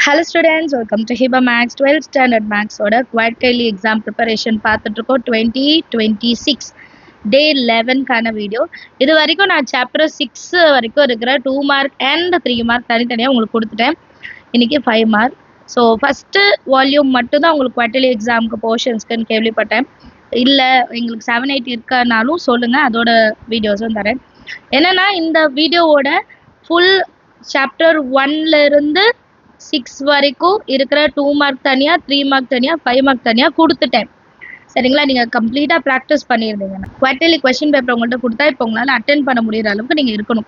Hello students, welcome to Hiba Max 12th Standard Max oda quarterly exam preparation பார்த்துட்டு 2026 day 11 கான video. இது வரைக்கும் நான் chapter 6 வரைக்கும் இருக்கிற 2 mark and 3 mark தனித்தனியா உங்களுக்கு கொடுத்துட்டேன். இன்னைக்கு 5 mark. ஸோ ஃபஸ்ட்டு வால்யூம் மட்டும் தான் உங்களுக்கு குவார்ட்டர்லி எக்ஸாமுக்கு போர்ஷன்ஸ்க்குன்னு கேள்விப்பட்டேன். இல்லை எங்களுக்கு 7-8 இருக்கனாலும் சொல்லுங்கள், அதோட வீடியோஸும் தரேன். என்னென்னா இந்த வீடியோவோட ஃபுல் சாப்டர் 1லேருந்து 6 வரைக்கும் இருக்கிற 2 மார்க் தனியாக, 3 மார்க் தனியாக, 5 மார்க் தனியாக கொடுத்துட்டேன். சரிங்களா? நீங்கள் கம்ப்ளீட்டாக ப்ராக்டிஸ் பண்ணியிருந்தீங்கன்னா குவார்ட்டர்லி கொஸ்டின் பேப்பர் உங்கள்கிட்ட கொடுத்தா இப்போ உங்களால் அட்டென்ட் பண்ண முடியிற அளவுக்கு நீங்கள் இருக்கணும்.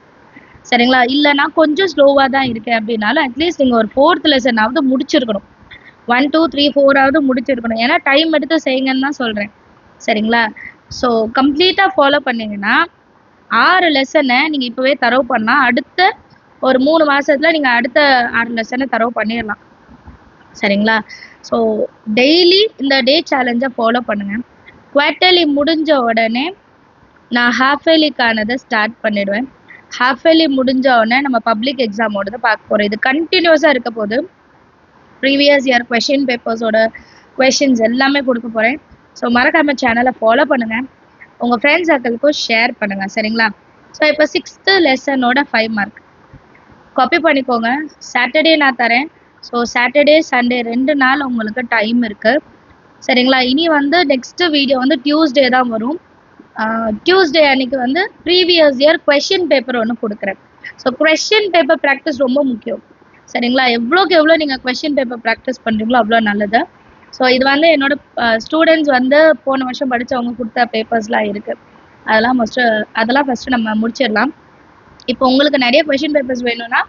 சரிங்களா? இல்லைனா கொஞ்சம் ஸ்லோவாக தான் இருக்கேன் அப்படின்னாலும் அட்லீஸ்ட் நீங்கள் ஒரு 4th லெசனாவது முடிச்சிருக்கணும். 1, 2, 3, 4ஆவது முடிச்சிருக்கணும். ஏன்னா டைம் எடுத்து செய்யுங்கன்னு தான் சொல்கிறேன். சரிங்களா? ஸோ கம்ப்ளீட்டாக ஃபாலோ பண்ணிங்கன்னா 6 லெசனை நீங்கள் இப்போவே தரவு பண்ணால் அடுத்த ஒரு 3 மாதத்தில் நீங்கள் அடுத்த 6 லெசனை தரவு பண்ணிடலாம். சரிங்களா? ஸோ டெய்லி இந்த டே சேலஞ்சை ஃபாலோ பண்ணுங்கள். குவார்ட்டர்லி முடிஞ்ச உடனே நான் ஹாஃப் இயர்லிக்கானதை ஸ்டார்ட் பண்ணிவிடுவேன். ஹாஃப் இயர்லி முடிஞ்ச உடனே நம்ம பப்ளிக் எக்ஸாமோடது பார்க்க போகிறோம். இது கண்டினியூஸாக இருக்க போது ப்ரீவியஸ் இயர் கொஷின் பேப்பர்ஸோட கொஷின்ஸ் எல்லாமே கொடுக்க போகிறேன். ஸோ மறக்காம சேனலை ஃபாலோ பண்ணுங்கள், உங்கள் ஃப்ரெண்ட்ஸ் சர்க்கிளுக்கும் ஷேர் பண்ணுங்கள். சரிங்களா? ஸோ இப்போ 6th லெசனோட 5 மார்க் காப்பி பண்ணிக்கோங்க. சாட்டர்டே நான் தரேன். ஸோ சாட்டர்டே சண்டே 2 நாள் உங்களுக்கு டைம் இருக்குது. சரிங்களா? இனி நெக்ஸ்ட்டு வீடியோ டியூஸ்டே தான் வரும். டியூஸ்டே அன்னைக்கு ப்ரீவியஸ் இயர் கொஷின் பேப்பர் ஒன்று கொடுக்குறேன். ஸோ கொஷின் பேப்பர் ப்ராக்டிஸ் ரொம்ப முக்கியம். சரிங்களா? எவ்வளோக்கு எவ்வளோ நீங்கள் கொஷின் பேப்பர் ப்ராக்டிஸ் பண்ணுறீங்களோ அவ்வளோ நல்லது. ஸோ இது என்னோட ஸ்டூடெண்ட்ஸ் போன வருஷம் படித்தவங்க கொடுத்த பேப்பர்ஸ்லாம் இருக்குது. அதெல்லாம் ஃபஸ்ட்டு நம்ம முடிச்சிடலாம். இப்போ உங்களுக்கு நிறைய கொஷின் பேப்பர்ஸ் வேணும்னா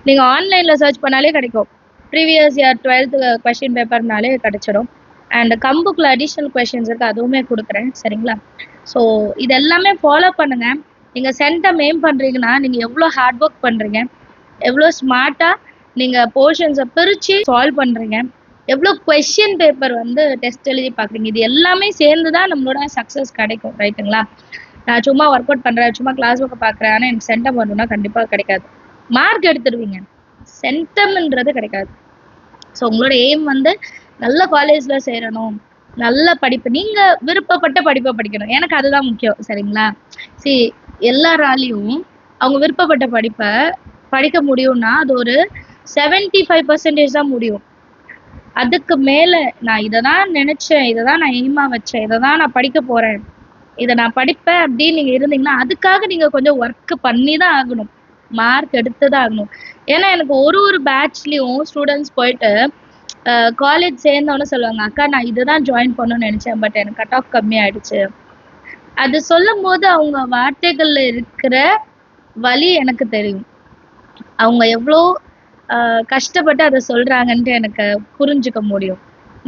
நீங்கள் ஆன்லைனில் சர்ச் பண்ணாலே கிடைக்கும். ப்ரீவியஸ் இயர் 12th கொஷின் பேப்பர்னாலே கிடச்சிடும். அண்ட் கம்புக்கில் அடிஷ்னல் கொஷின்ஸ் இருக்குது, அதுவுமே கொடுக்குறேன். சரிங்களா? ஸோ இது எல்லாமே ஃபாலோ பண்ணுங்கள். நீங்கள் சென்டம் எய்ம் பண்ணுறீங்கன்னா நீங்கள் எவ்வளோ ஹார்ட் ஒர்க் பண்ணுறீங்க, எவ்வளோ ஸ்மார்ட்டாக நீங்கள் போர்ஷன்ஸை பிரித்து சால்வ் பண்ணுறீங்க, எவ்வளோ கொஷின் பேப்பர் டெஸ்ட் எழுதி பார்க்குறீங்க, இது எல்லாமே சேர்ந்து தான் நம்மளோட சக்ஸஸ் கிடைக்கும். ரைட்டுங்களா? நான் சும்மா ஒர்க் அவுட் பண்ணுறேன், சும்மா கிளாஸ் ஒர்க்கை பார்க்குறேன், ஆனால் எனக்கு சென்டம் வரணும்னா கண்டிப்பாக கிடைக்காது. மார்க் எடுத்துடுவீங்க, சென்டம்ன்றது கிடைக்காது. ஸோ உங்களோட எய்ம் நல்ல காலேஜில் சேரணும், நல்ல படிப்பு, நீங்கள் விருப்பப்பட்ட படிப்பை படிக்கணும். எனக்கு அதுதான் முக்கியம். சரிங்களா? எல்லாராலையும் அவங்க விருப்பப்பட்ட படிப்பை படிக்க முடியும்னா அது ஒரு 75% தான் முடியும். அதுக்கு மேலே நான் இதை தான் நினச்சேன், இதை தான் நான் எய்மாக வச்சேன், இதை தான் நான் படிக்க போகிறேன், இதை நான் படிப்பேன் அப்படின்னு நீங்கள் இருந்தீங்கன்னா அதுக்காக நீங்கள் கொஞ்சம் ஒர்க்கு பண்ணி தான் ஆகணும், மார்க் எடுத்து தான் ஆகணும். ஏன்னா எனக்கு ஒரு பேட்ச்லேயும் ஸ்டூடெண்ட்ஸ் போயிட்டு காலேஜ் சேர்ந்தவொன்னு சொல்லுவாங்க, அக்கா நான் இதுதான் ஜாயின் பண்ணணும்னு நினச்சேன், பட் எனக்கு கட் ஆஃப் கம்மியாயிடுச்சு. அது சொல்லும் போது அவங்க வார்த்தைகளில் இருக்கிற வலி எனக்கு தெரியும். அவங்க எவ்வளோ கஷ்டப்பட்டு அதை சொல்கிறாங்கன்ட்டு எனக்கு புரிஞ்சுக்க முடியும்.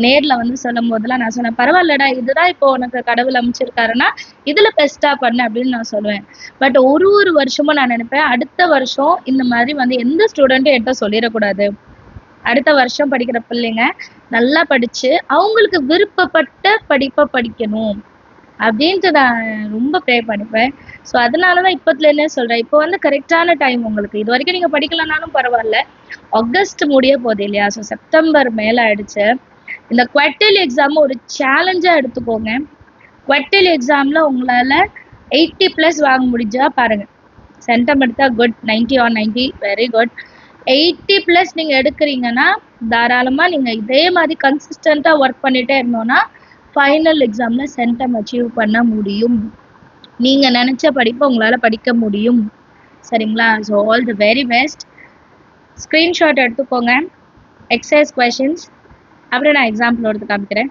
நேரில் சொல்லும் போதெல்லாம் நான் சொன்னேன், பரவாயில்லடா இதுதான் இப்போ உனக்கு கடவுள் அமைச்சிருக்காருன்னா இதில் பெஸ்ட்டாக பண்ண அப்படின்னு நான் சொல்லுவேன். பட் ஒரு வருஷமும் நான் நினைப்பேன் அடுத்த வருஷம் இந்த மாதிரி எந்த ஸ்டூடெண்ட்டும் என்கிட்ட சொல்லிடக்கூடாது. அடுத்த வருஷம் படிக்கிற பிள்ளைங்க நல்லா படித்து அவங்களுக்கு விருப்பப்பட்ட படிப்பை படிக்கணும் அப்படின்ட்டு நான் ரொம்ப ப்ரே பண்ணிப்பேன். ஸோ அதனால தான் இப்போத்துலேருந்தே சொல்கிறேன், இப்போ கரெக்டான டைம் உங்களுக்கு. இது வரைக்கும் நீங்கள் படிக்கலனாலும் பரவாயில்ல, ஆகஸ்ட் முடிய போகுது இல்லையா? ஸோ செப்டம்பர் மேலே ஆயிடுச்சு. இந்த குவார்ட்டர்லி எக்ஸாம் ஒரு சேலஞ்சாக எடுத்துக்கோங்க. குவார்ட்டர்லி எக்ஸாமில் உங்களால் 80+ வாங்க முடிஞ்சா பாருங்கள். சென்டம் எடுத்தால் குட், 90 or 90 வெரி குட். 80+ நீங்கள் எடுக்கிறீங்கன்னா தாராளமாக நீங்கள் இதே மாதிரி கன்சிஸ்டண்ட்டாக ஒர்க் பண்ணிகிட்டே இருந்தோன்னா ஃபைனல் எக்ஸாமில் சென்டம் அச்சீவ் பண்ண முடியும். நீங்கள் நினச்ச படிப்பை உங்களால் படிக்க முடியும். சரிங்களா? So all the very best. Screenshot எடுத்துக்கோங்க, எக்ஸசைஸ் கொஷின்ஸ். அப்புறம் நான் எக்ஸாம்பிள் எடுத்து காமிக்கிறேன்.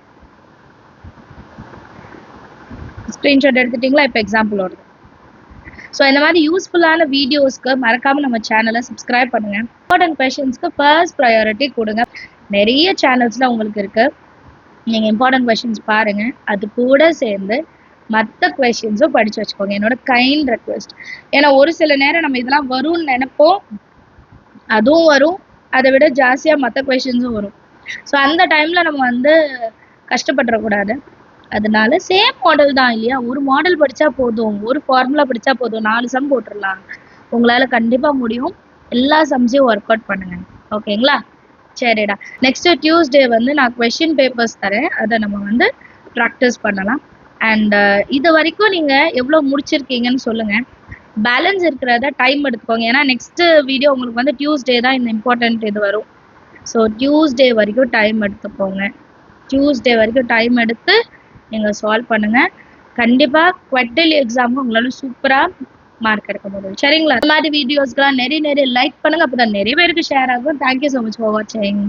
ஸ்க்ரீன்ஷாட் எடுத்துட்டிங்களா? இப்போ எக்ஸாம்பிள் வருது. ஸோ இந்த மாதிரி யூஸ்ஃபுல்லான வீடியோஸ்க்கு மறக்காமல் நம்ம சேனலை சப்ஸ்கிரைப் பண்ணுங்கள். இம்பார்ட்டன்ட் கொஷின்ஸ்க்கு ஃபர்ஸ்ட் ப்ரையாரிட்டி கொடுங்க. நிறைய சேனல்ஸில் உங்களுக்கு இருக்குது, நீங்கள் இம்பார்ட்டன்ட் கொஷின்ஸ் பாருங்கள். அது கூட சேர்ந்து மற்ற கொஷின்ஸும் படித்து வச்சுக்கோங்க, என்னோட கைண்ட் ரெக்வெஸ்ட். ஏன்னா ஒரு சில நேரம் நம்ம இதெல்லாம் வரும்னு நினைப்போம், அதுவும் வரும், அதை விட ஜாஸ்தியாக மற்ற கொஷின்ஸும் வரும். ஸோ அந்த டைமில் நம்ம கஷ்டப்பட்டுறக்கூடாது. அதனால சேம் மாடல் தான் இல்லையா? ஒரு மாடல் படித்தா போதும், ஒரு ஃபார்முலா படித்தா போதும், 4 சம் போட்டுடலாம். உங்களால் கண்டிப்பாக முடியும். எல்லா சம்ஸையும் ஒர்க் அவுட் பண்ணுங்கள். ஓகேங்களா? சரிடா. நெக்ஸ்ட் டியூஸ்டே வந்து நான் கொஸ்டின் பேப்பர்ஸ் தரேன், அதை நம்ம வந்து ப்ராக்டிஸ் பண்ணலாம். அண்ட் இது வரைக்கும் நீங்க எவ்வளவு முடிச்சிருக்கீங்கன்னு சொல்லுங்க. பேலன்ஸ் இருக்கிறத டைம் எடுத்துக்கோங்க, ஏன்னா நெக்ஸ்ட் வீடியோ உங்களுக்கு வந்து டியூஸ்டே தான் இந்த இம்பார்ட்டன்ட் இது வரும். ஸோ டியூஸ்டே வரைக்கும் டைம் எடுத்துக்கோங்க. டியூஸ்டே வரைக்கும் டைம் எடுத்து நீங்கள் சால்வ் பண்ணுங்க. கண்டிப்பாக குவார்ட்டர்லி எக்ஸாமுக்கு உங்களால சூப்பராக மார்க் எடுக்க முடியும். சரிங்களா? இந்த மாதிரி வீடியோஸ்க்கெலாம் நிறைய லைக் பண்ணுங்க, அப்போ தான் நிறைய பேருக்கு ஷேர் ஆகும். தேங்க்யூ ஸோ மச் ஃபார் வாட்சிங்.